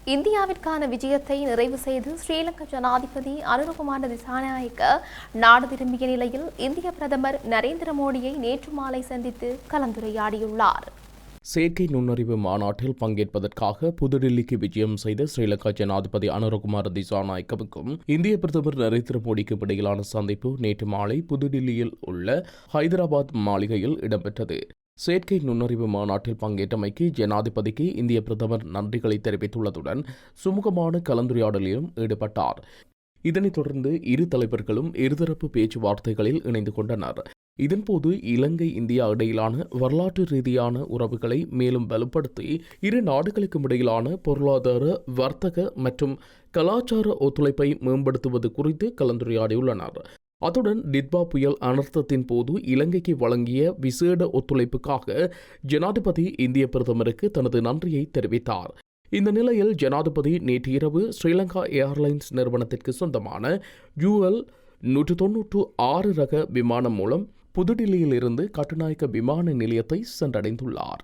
இந்தியாவிற்கான விஜயத்தை நிறைவு செய்து ஸ்ரீலங்கா ஜனாதிபதி அனுரகுமார திசாநாயக்க நாடு திரும்பிய நிலையில் இந்திய பிரதமர் நரேந்திர மோடியை நேற்று மாலை சந்தித்து கலந்துரையாடியுள்ளார். செயற்கை நுண்ணறிவு மாநாட்டில் பங்கேற்பதற்காக புதுடில்லிக்கு விஜயம் செய்த ஸ்ரீலங்கா ஜனாதிபதி அனுரகுமார திசாநாயக்கவுக்கும் இந்திய பிரதமர் நரேந்திர மோடிக்கும் இடையிலான சந்திப்பு நேற்று மாலை புதுடில்லியில் உள்ள ஹைதராபாத் மாளிகையில் இடம்பெற்றது. செயற்கை நுண்ணறிவு மாநாட்டில் பங்கேற்றமைக்கு ஜனாதிபதிக்கு இந்திய பிரதமர் நன்றிகளை தெரிவித்துள்ளதுடன் சுமூகமான கலந்துரையாடலிலும் ஈடுபட்டார். இதனைத் தொடர்ந்து இரு தலைவர்களும் இருதரப்பு பேச்சுவார்த்தைகளில் இணைந்து கொண்டனர். இதன்போது இலங்கை இந்தியா இடையிலான வரலாற்று ரீதியான உறவுகளை மேலும் வலுப்படுத்தி இரு நாடுகளுக்கும் இடையிலான பொருளாதார, வர்த்தக மற்றும் கலாச்சார ஒத்துழைப்பை மேம்படுத்துவது குறித்து கலந்துரையாடியுள்ளனர். அத்துடன் டிட்பா புயல் அனர்த்தத்தின் போது இலங்கைக்கு வழங்கிய விசேட ஒத்துழைப்புக்காக ஜனாதிபதி இந்திய பிரதமருக்கு தனது நன்றியை தெரிவித்தார். இந்த நிலையில் ஜனாதிபதி நேற்று இரவு ஸ்ரீலங்கா ஏர்லைன்ஸ் நிறுவனத்திற்கு சொந்தமான UL 196 ரக விமானம் மூலம் புதுடில்லியில் இருந்து கட்டுநாயக்க விமான நிலையத்தை சென்றடைந்துள்ளார்.